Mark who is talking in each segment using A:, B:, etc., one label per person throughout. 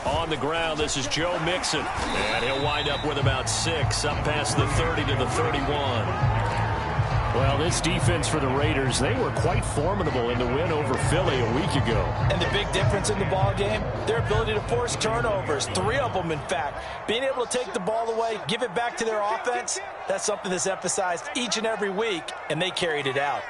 A: On the ground, this is Joe Mixon. And he'll wind up with about 6, up past the 30 to the 31.
B: Well, this defense for the Raiders, they were quite formidable in the win over Philly a week ago.
C: And the big difference in the ball game, their ability to force turnovers, 3 of them, in fact. Being able to take the ball away, give it back to their offense, that's something that's emphasized each and every week, and they carried it out.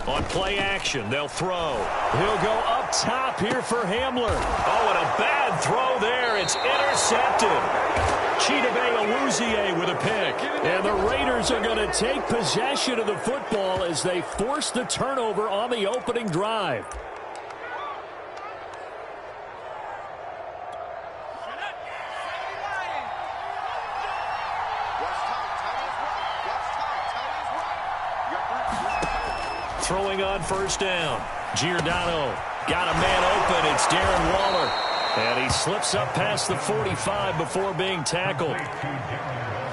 A: On play action, they'll throw.
B: He'll go up top here for Hamler.
A: Oh, and a bad throw there. It's intercepted. Chidobe Awuzie with a pick.
B: And the Raiders are going to take possession of the football as they force the turnover on the opening drive.
A: Throwing on first down. Giordano got a man open. It's Darren Waller. And he slips up past the 45 before being tackled.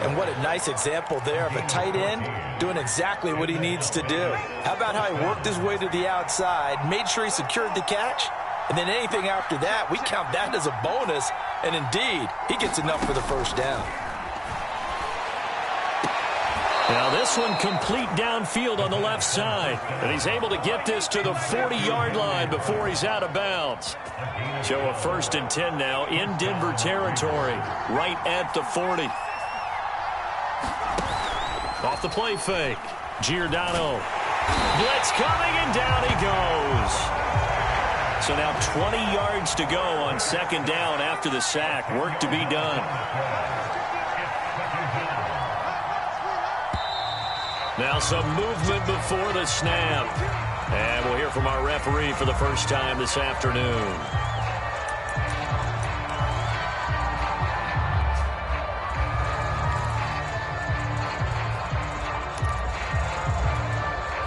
C: And what a nice example there of a tight end doing exactly what he needs to do. How about how he worked his way to the outside, made sure he secured the catch, and then anything after that, we count that as a bonus. And indeed, he gets enough for the first down.
A: Now this one complete downfield on the left side. And he's able to get this to the 40-yard line before he's out of bounds. So a 1st and 10 now in Denver territory, right at the 40. Off the play fake. Giordano. Blitz coming, and down he goes. So now 20 yards to go on 2nd down after the sack. Work to be done. Now some movement before the snap. And we'll hear from our referee for the first time this afternoon.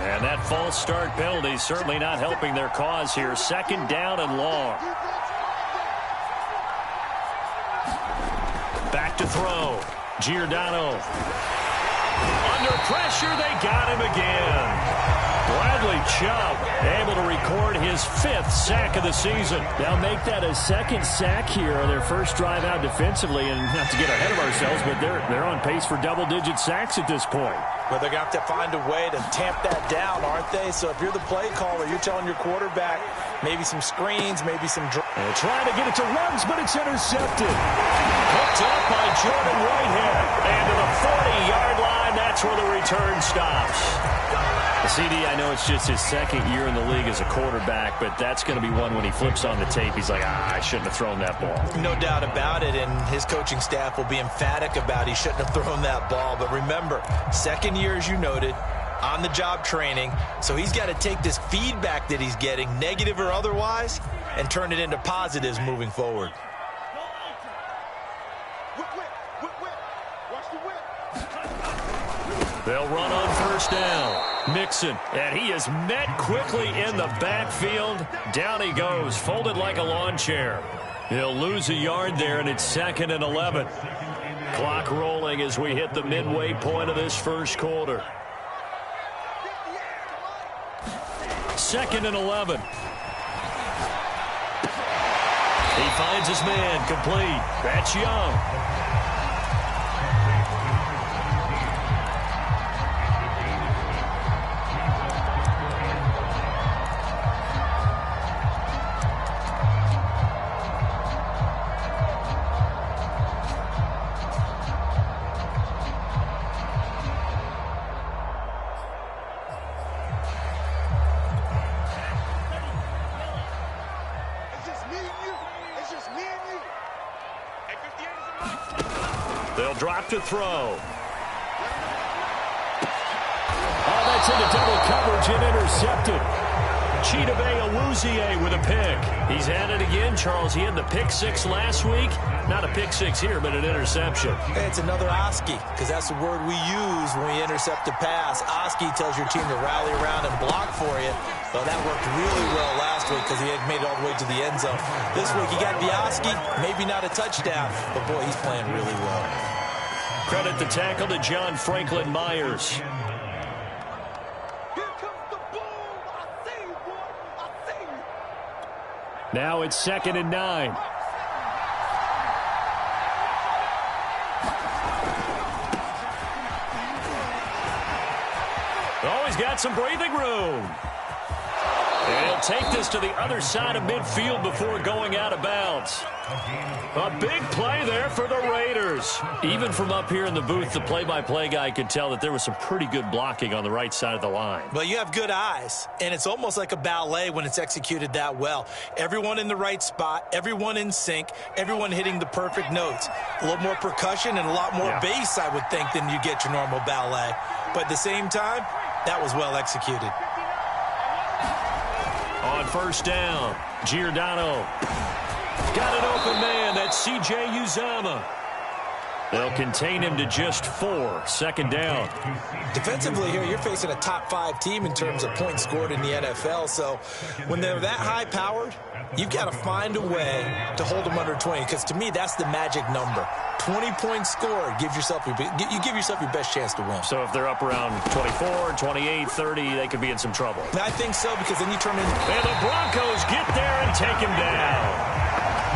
A: And that false start penalty certainly not helping their cause here. 2nd down and long. Back to throw. Giordano. Under pressure, they got him again. Bradley Chubb able to record his 5th sack of the season.
B: Now make that a 2nd sack here on their first drive out defensively. And not to get ahead of ourselves, but they're on pace for double-digit sacks at this point.
C: Well, they're going to have to find a way to tamp that down, aren't they? So if you're the play caller, you're telling your quarterback maybe some screens, maybe some...
B: They're trying to get it to Ruggs, but it's intercepted.
A: Hooked up by Jordan Whitehead. And to the 40-yard line, that's where the return stops. CD, I know it's just his 2nd year in the league as a quarterback, but that's going to be one when he flips on the tape. He's like, I shouldn't have thrown that ball.
C: No doubt about it, and his coaching staff will be emphatic about he shouldn't have thrown that ball. But remember, 2nd year, as you noted, on-the-job training, so he's got to take this feedback that he's getting, negative or otherwise, and turn it into positives moving forward.
A: They'll run on first down. Mixon, and he is met quickly in the backfield. Down he goes, folded like a lawn chair. He'll lose a yard there, and it's 2nd and 11. Clock rolling as we hit the midway point of this first quarter. 2nd and 11. He finds his man, complete. That's Young. They'll drop to throw.
B: Oh, that's into double coverage and intercepted.
A: Chidobe Awuzie with a pick. He's at it again, Charles. He had the pick 6 last week. Not a pick 6 here, but an interception.
C: Hey, it's another Oski, because that's the word we use when we intercept a pass. Oski tells your team to rally around and block for you. Well, that worked really well last week because he had made it all the way to the end zone. This week he got the Oski, maybe not a touchdown, but boy, he's playing really well.
A: Credit the tackle to John Franklin Myers.
B: Now it's 2nd and 9.
A: Oh, he's got some breathing room. And he'll take this to the other side of midfield before going out of bounds. A big play there for the Raiders. Even from up here in the booth, the play-by-play guy could tell that there was some pretty good blocking on the right side of the line.
C: Well, you have good eyes, and it's almost like a ballet when it's executed that well. Everyone in the right spot, everyone in sync, everyone hitting the perfect notes. A little more percussion and a lot more bass, I would think, than you get your normal ballet. But at the same time, that was well executed.
A: On first down, Giordano. Got an open man. That's C.J. Uzomah. They'll contain him to just 4. 2nd down.
C: Defensively here, you're facing a top 5 team in terms of points scored in the NFL. So when they're that high-powered, you've got to find a way to hold them under 20. Because to me, that's the magic number. 20 points scored. You give yourself your best chance to win.
A: So if they're up around 24, 28, 30, they could be in some trouble.
C: I think so, because then you turn in.
A: And the Broncos get there and take him down.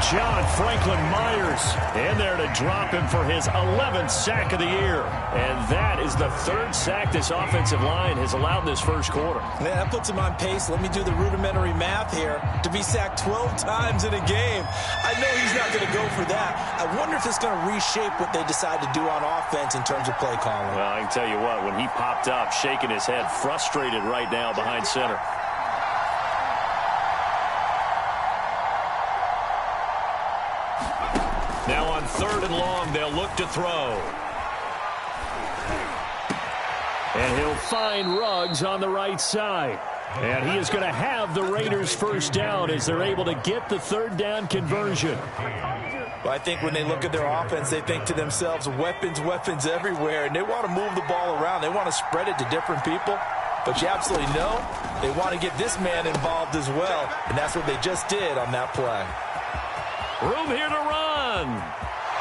A: John Franklin Myers in there to drop him for his 11th sack of the year. And that is the 3rd sack this offensive line has allowed this first quarter.
C: Yeah, that puts him on pace. Let me do the rudimentary math here. To be sacked 12 times in a game, I know he's not going to go for that. I wonder if it's going to reshape what they decide to do on offense in terms of play calling.
A: Well, I can tell you what, when he popped up, shaking his head, frustrated right now behind center. Now on 3rd and long, they'll look to throw.
B: And he'll find Ruggs on the right side. And he is going to have the Raiders first down as they're able to get the 3rd down conversion.
C: Well, I think when they look at their offense, they think to themselves, weapons, weapons everywhere. And they want to move the ball around. They want to spread it to different people. But you absolutely know they want to get this man involved as well. And that's what they just did on that play.
A: Room here to run.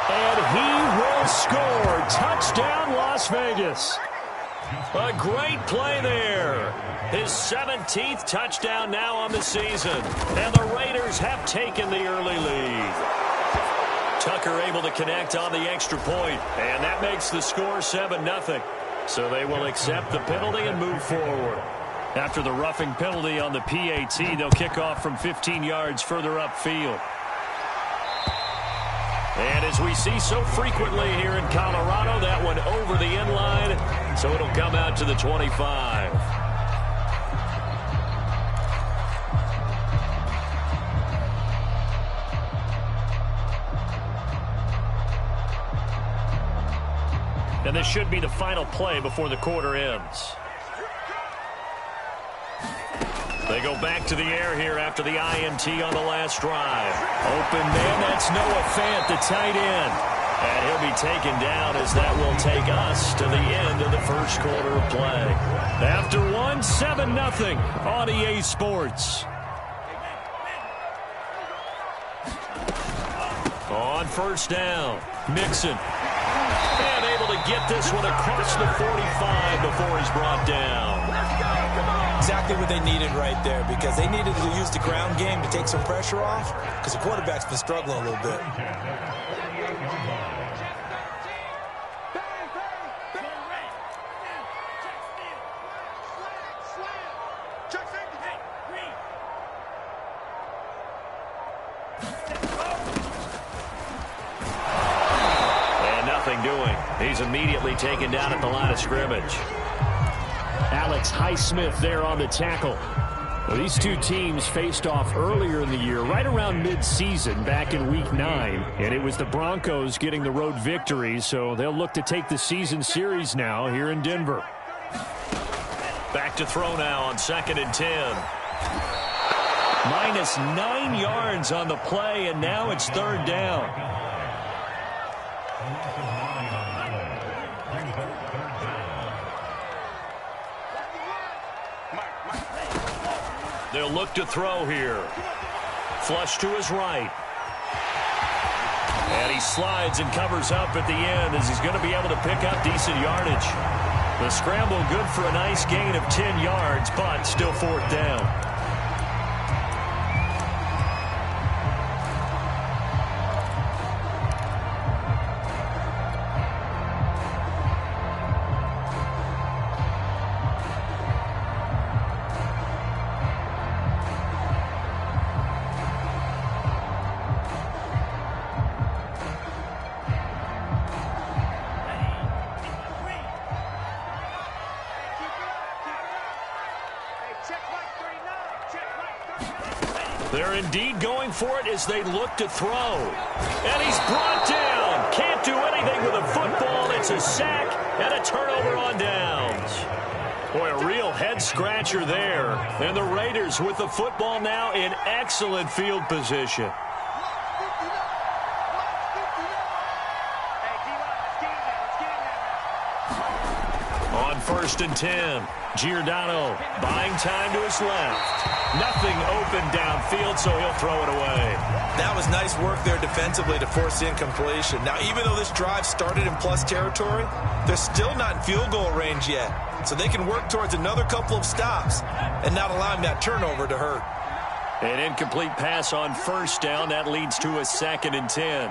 A: And he will score. Touchdown, Las Vegas. A great play there. His 17th touchdown now on the season. And the Raiders have taken the early lead. Tucker able to connect on the extra point. And that makes the score 7-0. So they will accept the penalty and move forward. After the roughing penalty on the PAT, they'll kick off from 15 yards further upfield. And as we see so frequently here in Colorado, that one over the end line, so it'll come out to the 25. And this should be the final play before the quarter ends. They go back to the air here after the INT on the last drive. Open man, that's Noah Fant, the tight end. And he'll be taken down as that will take us to the end of the first quarter of play. After 7-0 on EA Sports. On first down, Mixon. And able to get this one across the 45 before he's brought down.
C: Exactly what they needed right there, because they needed to use the ground game to take some pressure off, because the quarterback's been struggling a little bit.
A: And nothing doing. He's immediately taken down at the line of scrimmage.
B: Alex Highsmith there on the tackle. Well, these two teams faced off earlier in the year, right around mid-season, back in Week 9. And it was the Broncos getting the road victory, so they'll look to take the season series now here in Denver.
A: Back to throw now on 2nd and 10. Minus 9 yards on the play, and now it's 3rd down. They'll look to throw here. Flush to his right. And he he slides and covers up at the end as he's going to be able to pick up decent yardage. The scramble good for a nice gain of 10 yards, but still fourth down. They're indeed going for it as they look to throw. And he's brought down. Can't do anything with a football. It's a sack and a turnover on downs. Boy, a real head-scratcher there. And the Raiders with the football now in excellent field position. On 1st and 10, Giordano buying time to his left. Nothing open downfield, so he'll throw it away.
C: That was nice work there defensively to force the incompletion. Now, even though this drive started in plus territory, they're still not in field goal range yet. So they can work towards another couple of stops and not allowing that turnover to hurt.
A: An incomplete pass on 1st down. That leads to a 2nd and 10.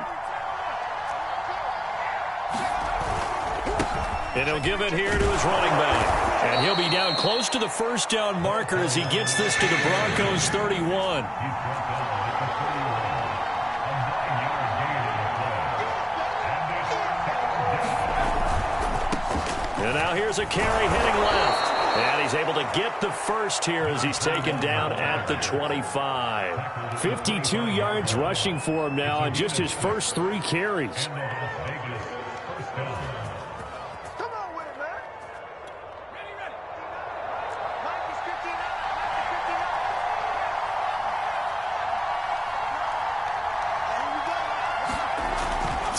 A: And he'll give it here to his running back. And he'll be down close to the 1st down marker as he gets this to the Broncos 31. And now here's a carry heading left. And he's able to get the first here as he's taken down at the 25.
B: 52 yards rushing for him now on just his first 3 carries.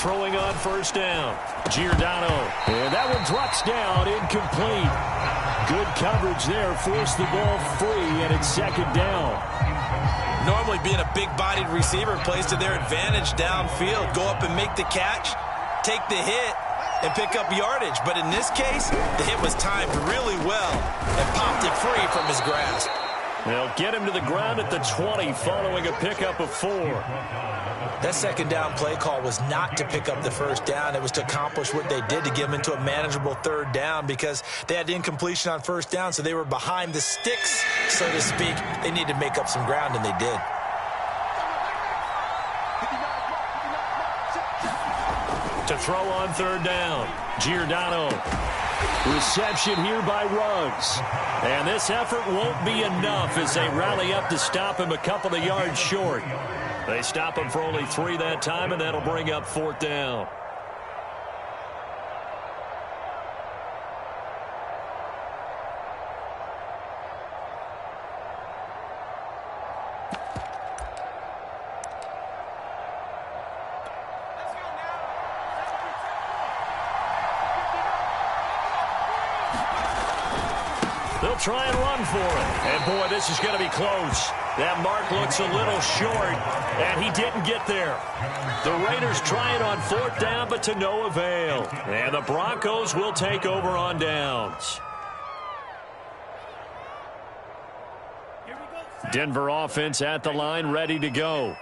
A: Throwing on 1st down. Giordano.
B: And that one drops down, incomplete. Good coverage there, forced the ball free, and it's 2nd down.
C: Normally being a big-bodied receiver plays to their advantage downfield. Go up and make the catch, take the hit, and pick up yardage. But in this case, the hit was timed really well and popped it free from his grasp.
A: They'll get him to the ground at the 20 following a pickup of 4.
C: That 2nd down play call was not to pick up the 1st down. It was to accomplish what they did to get them into a manageable 3rd down because they had incompletion on 1st down, so they were behind the sticks, so to speak. They needed to make up some ground, and they did.
A: To throw on 3rd down, Giordano.
B: Reception here by Ruggs.
A: And this effort won't be enough as they rally up to stop him a couple of yards short. They stop him for only 3 that time, and that'll bring up 4th down. They'll try and run for it. And, boy, this is going to be close. That mark looks a little short, and he didn't get there. The Raiders try it on 4th down, but to no avail. And the Broncos will take over on downs. Denver offense at the line, ready to go.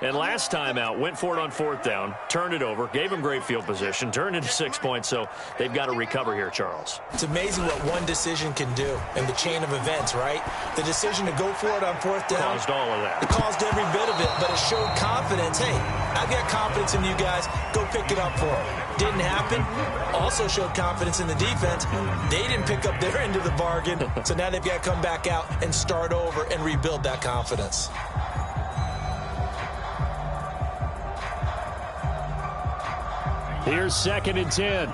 A: And last time out, went for it on 4th down, turned it over, gave him great field position, turned into 6 points, so they've got to recover here, Charles.
C: It's amazing what one decision can do in the chain of events, right? The decision to go for it on 4th down.
A: Caused all of that.
C: It caused every bit of it, but it showed confidence. Hey, I've got confidence in you guys. Go pick it up for them. Didn't happen. Also showed confidence in the defense. They didn't pick up their end of the bargain, so now they've got to come back out and start over and rebuild that confidence.
B: Here's 2nd and 10.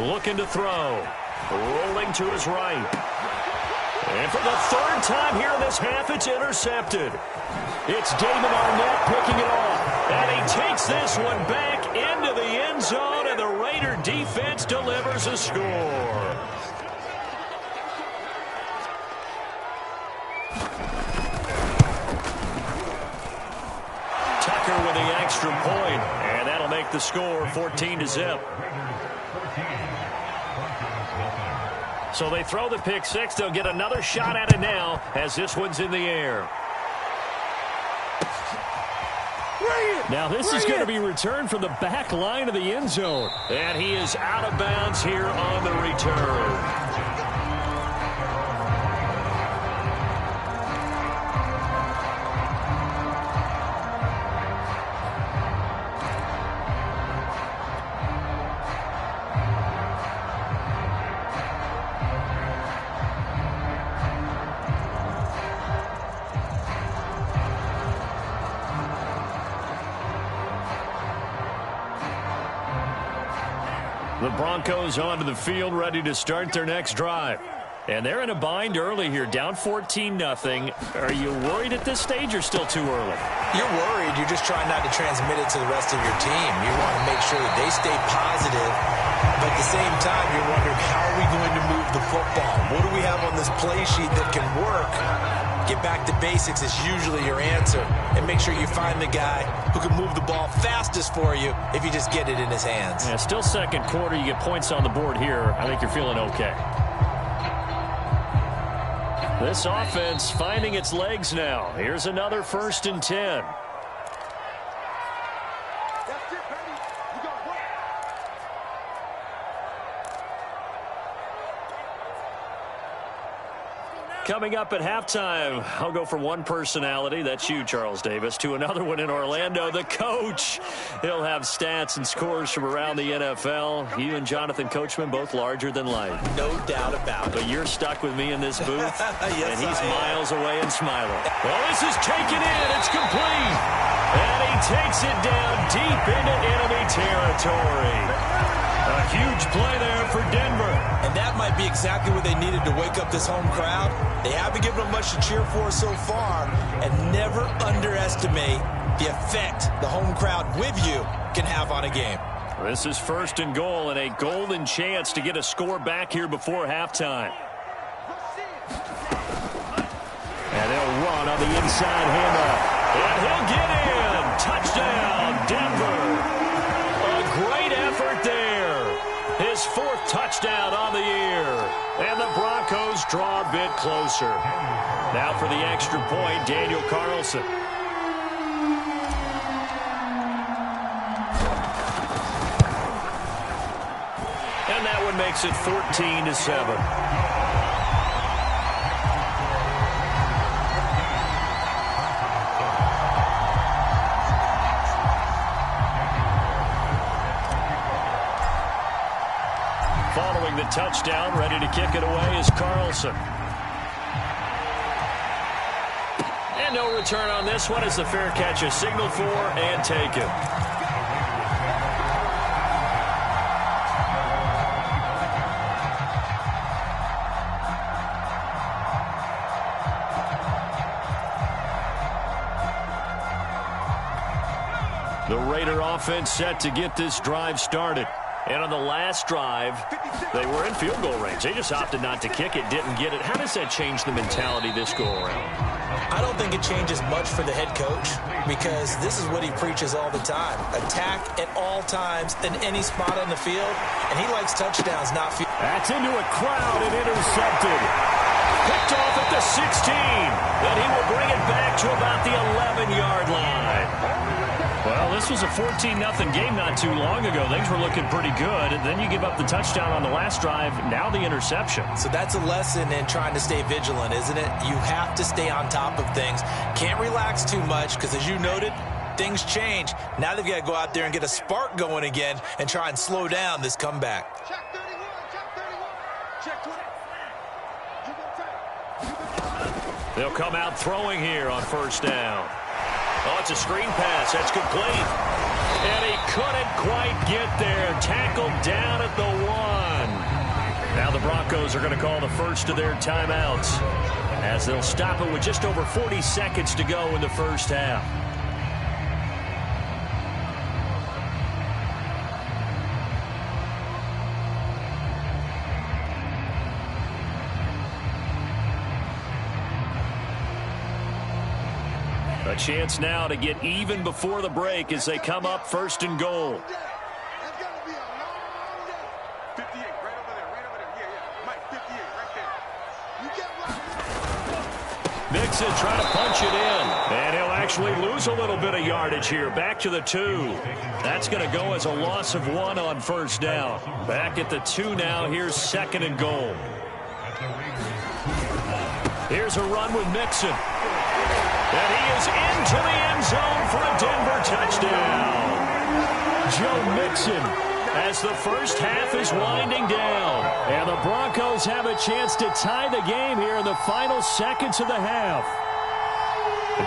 A: Looking to throw. Rolling to his right. And for the 3rd time here in this half, it's intercepted. It's Damon Arnett picking it off. And he takes this one back into the end zone, and the Raider defense delivers a score. Tucker with the extra point, and that'll make the score 14-0. So they throw the pick six. They'll get another shot at it now as this one's in the air. Now this is going to be returned from the back line of the end zone. And he is out of bounds here on the return. The Broncos onto the field, ready to start their next drive. And they're in a bind early here, down 14-0. Are you worried at this stage or still too early?
C: You're worried. You're just trying not to transmit it to the rest of your team. You want to make sure that they stay positive. But at the same time, you're wondering, how are we going to move the football? What do we have on this play sheet that can work? Get back to basics is usually your answer. And make sure you find the guy who can move the ball fastest for you if you just get it in his hands.
A: Yeah, still second quarter. You get points on the board here. I think you're feeling okay. This offense finding its legs now. Here's another 1st and 10. Coming up at halftime, I'll go from one personality, that's you, Charles Davis, to another one in Orlando, the coach. He'll have stats and scores from around the NFL. You and Jonathan Coachman, both larger than life.
C: No doubt about it.
A: But you're stuck with me in this booth,
C: yes,
A: and he's miles away and smiling. Well, this is taken in. It's complete. And he takes it down deep into enemy territory. A huge play there for Denver.
C: And that might be exactly what they needed to wake up this home crowd. They haven't given them much to cheer for so far. And never underestimate the effect the home crowd with you can have on a game.
A: This is 1st and goal and a golden chance to get a score back here before halftime. And they'll run on the inside handoff. And he'll get in. Touchdown, Denver. A great effort there. His 4th touchdown on the year. And the Broncos draw a bit closer. Now for the extra point, Daniel Carlson. And that one makes it 14-7. Following the touchdown, ready to kick it away is Carlson. And no return on this one as the fair catch is signaled for and taken. The Raider offense set to get this drive started. And on the last drive, they were in field goal range. They just opted not to kick it, didn't get it. How does that change the mentality this go around?
C: I don't think it changes much for the head coach because this is what he preaches all the time. Attack at all times in any spot on the field, and he likes touchdowns, not field.
A: That's into a crowd and intercepted. Picked off at the 16. Then he will bring it back to about the 11-yard line. Well, this was a 14-0 game not too long ago. Things were looking pretty good. And then you give up the touchdown on the last drive. Now the interception.
C: So that's a lesson in trying to stay vigilant, isn't it? You have to stay on top of things. Can't relax too much because, as you noted, things change. Now they've got to go out there and get a spark going again and try and slow down this comeback.
D: Check 31, check 31, check 20.
A: They'll come out throwing here on 1st down. Oh, it's a screen pass. That's complete. And he couldn't quite get there. Tackled down at the 1. Now the Broncos are going to call the first of their timeouts as they'll stop it with just over 40 seconds to go in the first half. A chance now to get even before the break as they come up first and goal.
D: That's going to be a long day. 58, right over there, right over there. Yeah. Mike, 58, right there. You get right.
A: Mixon trying to punch it in. And he'll actually lose a little bit of yardage here. Back to the 2. That's going to go as a loss of 1 on first down. Back at the 2 now. Here's second and goal. Here's a run with Mixon. And he is into the end zone for a Denver touchdown. Joe Mixon as the first half is winding down. And the Broncos have a chance to tie the game here in the final seconds of the half.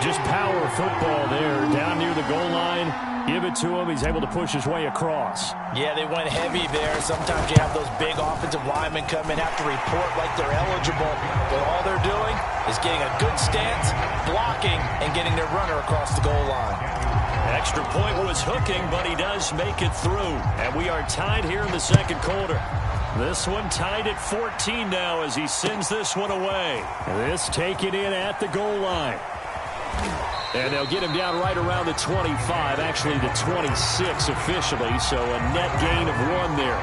A: Just power football there down near the goal line. Give it to him. He's able to push his way across.
C: Yeah, they went heavy there. Sometimes you have those big offensive linemen come in, have to report like they're eligible. But all they're doing is getting a good stance, blocking, and getting their runner across the goal line.
A: Extra point was hooking, but he does make it through. And we are tied here in the second quarter. This one tied at 14 now as he sends this one away.
B: This taken in at the goal line. And they'll get him down right around the 25, actually the 26 officially, so a net gain of 1 there.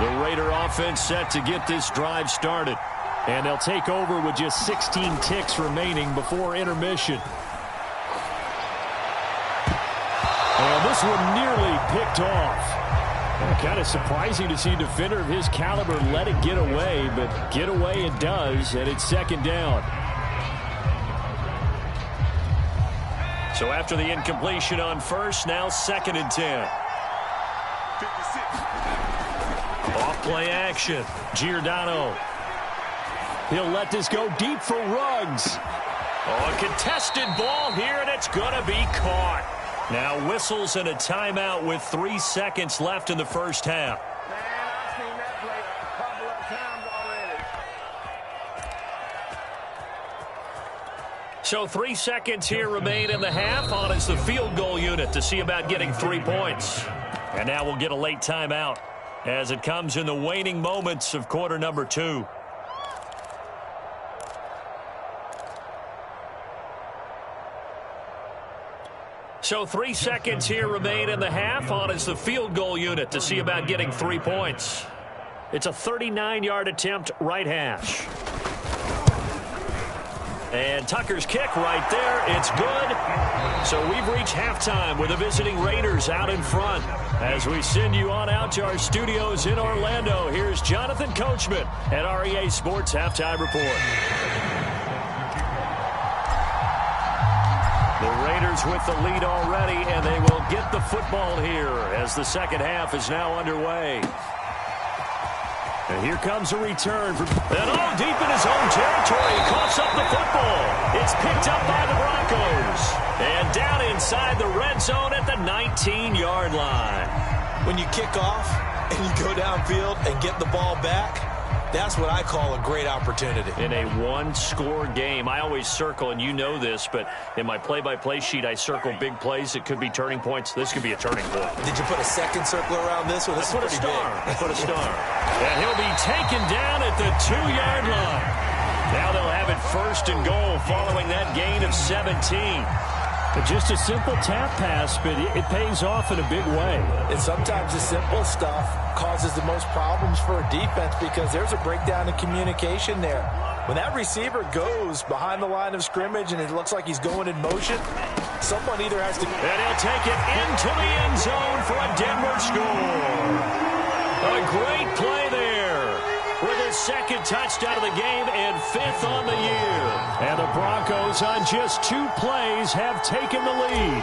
A: The Raider offense set to get this drive started.
B: And they'll take over with just 16 ticks remaining before intermission. And this one nearly picked off. Kind of surprising to see a defender of his caliber let it get away, but get away it does, and it's second down.
A: So after the incompletion on first, now second and 10.
D: 56.
A: Off play action. Giordano.
B: He'll let this go deep for Ruggs.
A: Oh, a contested ball here, and it's going to be caught. Now whistles and a timeout with 3 seconds left in the first half.
D: Man, I've seen that play a couple of times already.
A: So 3 seconds here remain in the half. On is the field goal unit to see about getting 3 points. And now we'll get a late timeout as it comes in the waning moments of quarter number 2. So 3 seconds here remain in the half. On is the field goal unit to see about getting 3 points. It's a 39-yard attempt, right hash. And Tucker's kick right there. It's good. So we've reached halftime with the visiting Raiders out in front. As we send you on out to our studios in Orlando, here's Jonathan Coachman at REA Sports Halftime Report. The Raiders with the lead already, and they will get the football here as the second half is now underway.
B: And here comes a return.
A: And all deep in his own territory, he coughs up the football. It's picked up by the Broncos. And down inside the red zone at the 19-yard line.
C: When you kick off and you go downfield and get the ball back, that's what I call a great opportunity.
A: In a one-score game, I always circle, and you know this, but in my play-by-play sheet, I circle big plays that could be turning points. This could be a turning point.
C: Did you put a second circle around this one? This is pretty big.
A: I put a star. And he'll be taken down at the 2-yard line. Now they'll have it first and goal following that gain of 17.
B: Just a simple tap pass, but it pays off in a big way.
C: And sometimes the simple stuff causes the most problems for a defense because there's a breakdown in communication there. When that receiver goes behind the line of scrimmage and it looks like he's going in motion, someone either has to...
A: And he'll take it into the end zone for a Denver score. A great play there with his second touchdown of the game and 5th on the year.
B: And the Broncos on just 2 plays have taken the lead.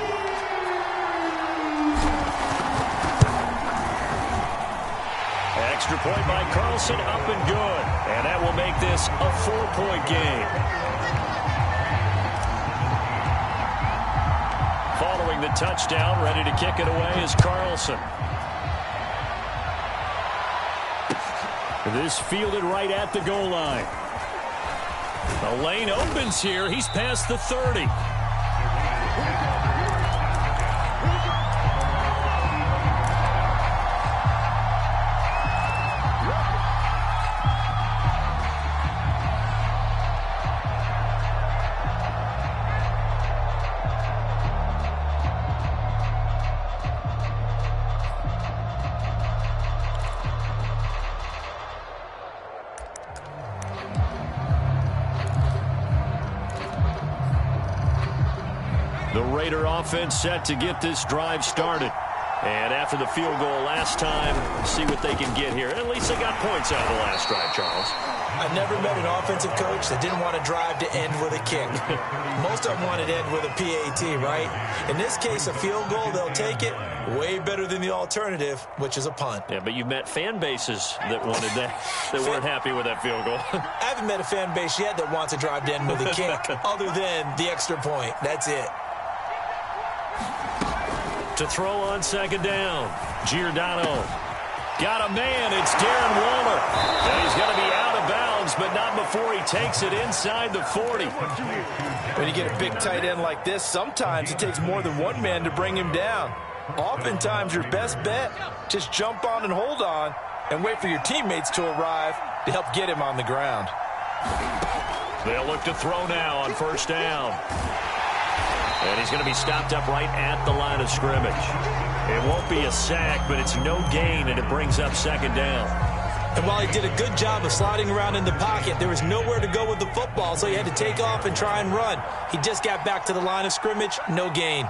A: Extra point by Carlson, up and good. And that will make this a 4-point game. Following the touchdown, ready to kick it away is Carlson.
B: This fielded right at the goal line.
A: The lane opens here. He's past the 30. The Raider offense set to get this drive started. And after the field goal last time, see what they can get here. At least they got points out of the last drive, Charles.
C: I've never met an offensive coach that didn't want to drive to end with a kick. Most of them wanted to end with a PAT, right? In this case, a field goal, they'll take it. Way better than the alternative, which is a punt.
A: Yeah, but you've met fan bases that wanted that, that weren't happy with that field goal.
C: I haven't met a fan base yet that wants to drive to end with a kick, other than the extra point. That's it.
A: To throw on second down, Giordano. Got a man, it's Darren Waller. And he's going to be out of bounds, but not before he takes it inside the 40.
C: When you get a big tight end like this, sometimes it takes more than one man to bring him down. Oftentimes, your best bet, just jump on and hold on and wait for your teammates to arrive to help get him on the ground.
A: They'll look to throw now on first down. And he's going to be stopped up right at the line of scrimmage. It won't be a sack, but it's no gain, and it brings up second down.
C: And while he did a good job of sliding around in the pocket, there was nowhere to go with the football, so he had to take off and try and run. He just got back to the line of scrimmage, no gain.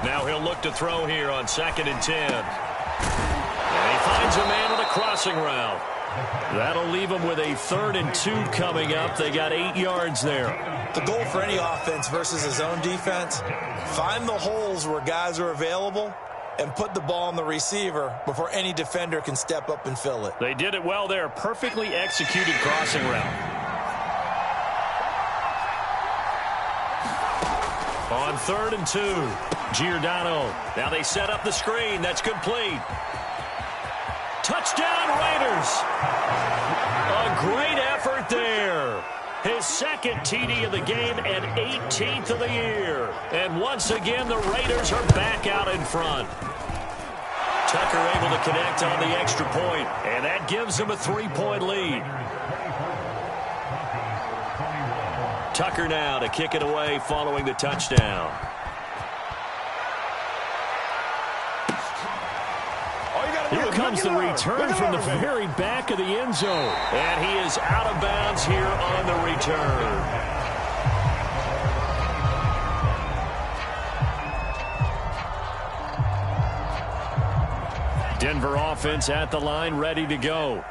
A: Now he'll look to throw here on 2nd and 10. And he finds a man on a crossing route. That'll leave him with a 3rd and 2 coming up. They got 8 yards there.
C: The goal for any offense versus his own defense, find the holes where guys are available and put the ball on the receiver before any defender can step up and fill it.
A: They did it well there. Perfectly executed crossing route. On 3rd and 2, Giordano. Now they set up the screen. That's complete. Touchdown, Raiders. A great effort there. His 2nd TD of the game and 18th of the year. And once again, the Raiders are back out in front. Tucker able to connect on the extra point, and that gives him a 3-point lead. Tucker now to kick it away following the touchdown. Here comes the return from the very back of the end zone. And he is out of bounds here on the return. Denver offense at the line, ready to go.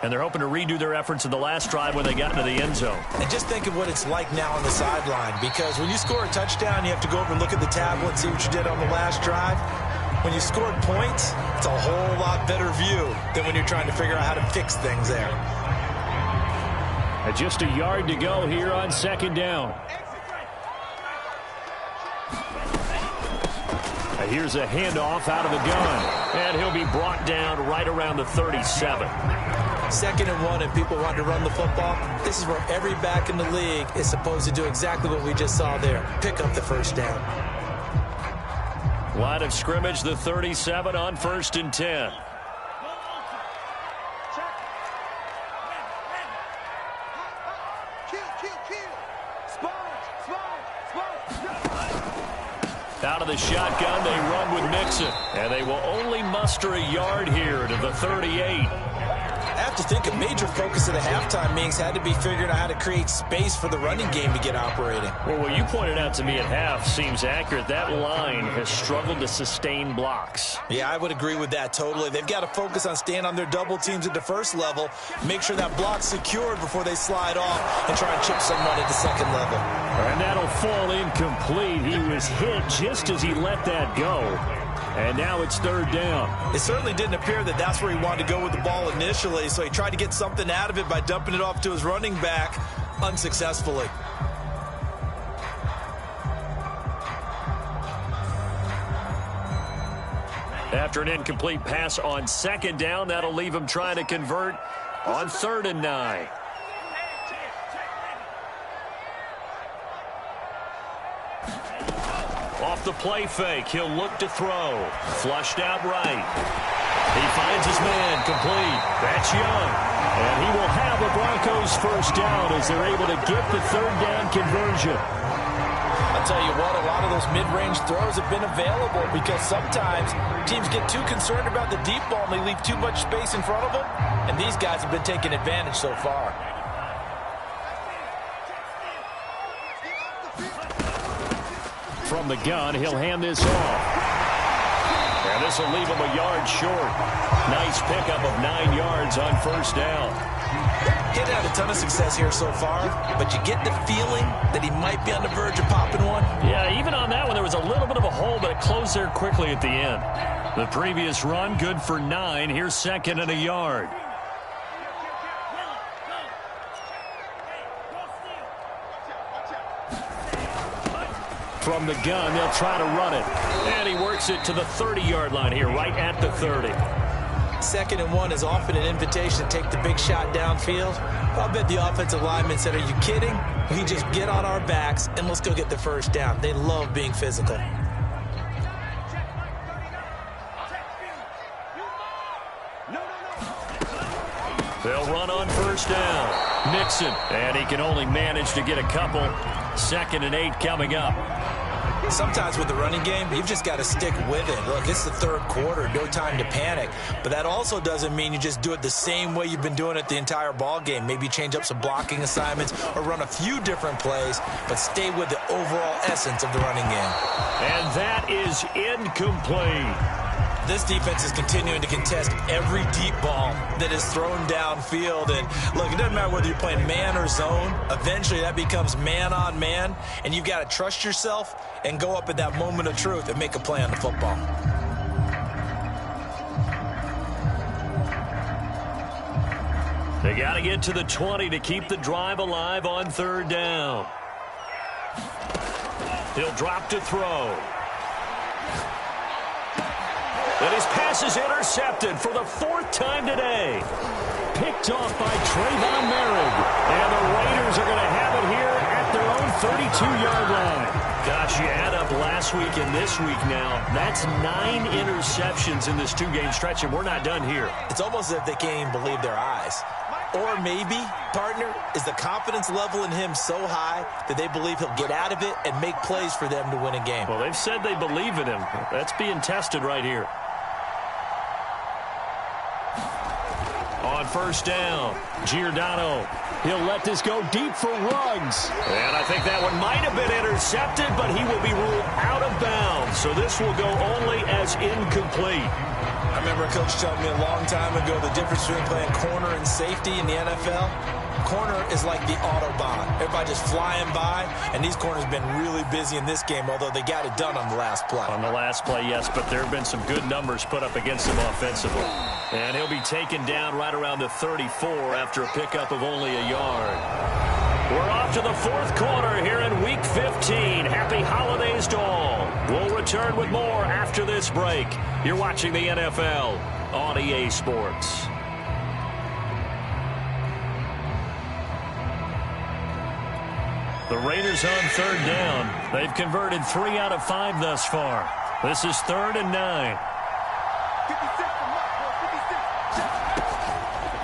A: And they're hoping to redo their efforts in the last drive when they got into the end zone.
C: And just think of what it's like now on the sideline, because when you score a touchdown, you have to go over and look at the tablet and see what you did on the last drive. When you scored points, it's a whole lot better view than when you're trying to figure out how to fix things there.
B: Just a yard to go here on 2nd down. Here's a handoff out of the gun. And he'll be brought down right around the 37.
C: 2nd and 1 and people want to run the football. This is where every back in the league is supposed to do exactly what we just saw there. Pick up the first down.
A: Line of scrimmage, the 37 on 1st and 10. Out of the shotgun, they run with Mixon. And they will only muster a yard here to the 38.
C: I have to think a major focus of the halftime meetings had to be figuring out how to create space for the running game to get operating.
A: Well, what you pointed out to me at half seems accurate. That line has struggled to sustain blocks.
C: Yeah, I would agree with that totally. They've got to focus on staying on their double teams at the first level, make sure that block's secured before they slide off and try and chip someone at the second level.
B: And that'll fall incomplete. He was hit just as he let that go. And now it's 3rd down.
C: It certainly didn't appear that that's where he wanted to go with the ball initially, so he tried to get something out of it by dumping it off to his running back unsuccessfully.
A: After an incomplete pass on 2nd down, that'll leave him trying to convert on 3rd and 9. Off the play fake, he'll look to throw. Flushed out right. He finds his man, complete. That's Young. And he will have the Broncos first down as they're able to get the 3rd down conversion.
C: I'll tell you what, a lot of those mid-range throws have been available because sometimes teams get too concerned about the deep ball and they leave too much space in front of them, and these guys have been taking advantage so far.
B: From the gun, he'll hand this off. And this will leave him a yard short. Nice pickup of 9 yards on first down.
C: He hasn't had a ton of success here so far, but you get the feeling that he might be on the verge of popping one.
A: Yeah, even on that one, there was a little bit of a hole, but it closed there quickly at the end. The previous run, good for 9. Here's 2nd and a yard.
B: From the gun, they'll try to run it.
A: And he works it to the 30-yard line here, right at the 30.
C: 2nd and 1 is often an invitation to take the big shot downfield. I'll bet the offensive lineman said, are you kidding? We just get on our backs and let's go get the first down. They love being physical.
A: They'll run on first down. Mixon, and he can only manage to get a couple. 2nd and 8 coming up.
C: Sometimes with the running game, you've just got to stick with it. Look, it's the 3rd quarter, no time to panic. But that also doesn't mean you just do it the same way you've been doing it the entire ball game. Maybe change up some blocking assignments or run a few different plays, but stay with the overall essence of the running game.
A: And that is incomplete.
C: This defense is continuing to contest every deep ball that is thrown downfield. And look, it doesn't matter whether you're playing man or zone. Eventually, that becomes man on man. And you've got to trust yourself and go up at that moment of truth and make a play on the football.
A: They got to get to the 20 to keep the drive alive on 3rd down. He'll drop to throw. And his pass is intercepted for the 4th time today.
B: Picked off by Trayvon Merrick.
A: And the Raiders are going to have it here at their own 32-yard line. Gosh, you add up last week and this week now. That's 9 interceptions in this 2-game stretch, and we're not done here.
C: It's almost as if they can't even believe their eyes. Or maybe, partner, is the confidence level in him so high that they believe he'll get out of it and make plays for them to win a game.
A: Well, they've said they believe in him. That's being tested right here. On first down, Giordano.
B: He'll let this go deep for Ruggs.
A: And I think that one might have been intercepted, but he will be ruled out of bounds. So this will go only as incomplete.
C: I remember a coach telling me a long time ago the difference between playing corner and safety in the NFL. Corner is like the Autobahn. Everybody just flying by, and these corners have been really busy in this game, although they got it done on the last play.
A: On the last play, yes, but there have been some good numbers put up against him offensively. And he'll be taken down right around the 34 after a pickup of only a yard. We're off to the 4th quarter here in Week 15. Happy holidays to all. We'll return with more after this break. You're watching the NFL on EA Sports. The Raiders on 3rd down. They've converted 3 out of 5 thus far. This is 3rd and 9.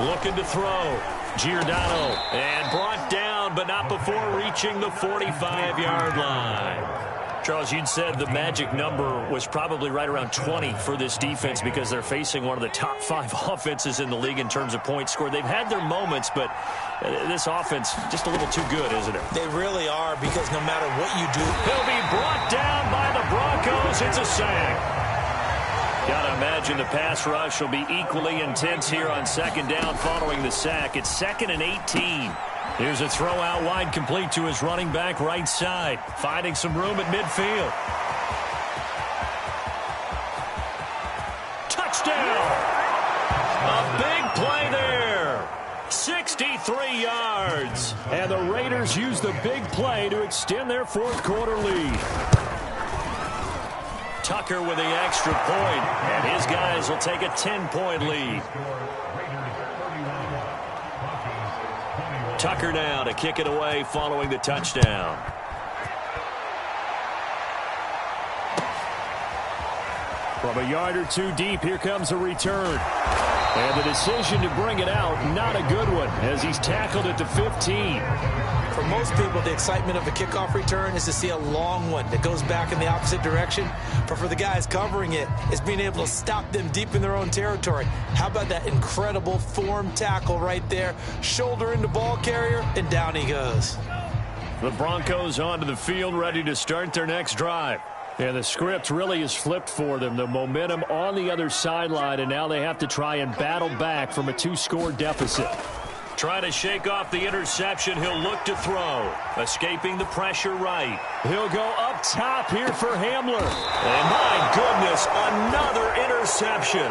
A: Looking to throw. Giordano. And brought down, but not before reaching the 45-yard line. Charles, you'd said the magic number was probably right around 20 for this defense because they're facing one of the top 5 offenses in the league in terms of points scored. They've had their moments, but this offense just a little too good, isn't it?
C: They really are, because no matter what you do,
A: he'll be brought down by the Broncos. It's a sack. Gotta imagine the pass rush will be equally intense here on 2nd down following the sack. It's 2nd and 18. Here's a throw out wide, complete to his running back right side. Finding some room at midfield. Touchdown! A big play there. 63 yards.
B: And the Raiders use the big play to extend their 4th quarter lead.
A: Tucker with the extra point, and his guys will take a 10-point lead. Tucker now to kick it away following the touchdown.
B: From a yard or 2 deep, here comes a return. And the decision to bring it out, not a good one, as he's tackled at the 15.
C: For most people, the excitement of a kickoff return is to see a long one that goes back in the opposite direction. But for the guys covering it, it's being able to stop them deep in their own territory. How about that incredible form tackle right there? Shoulder into ball carrier, and down he goes.
A: The Broncos onto the field, ready to start their next drive. And the script really is flipped for them. The momentum on the other sideline, and now they have to try and battle back from a 2-score deficit. Trying to shake off the interception. He'll look to throw. Escaping the pressure right. He'll go up top here for Hamler. And my goodness, another interception.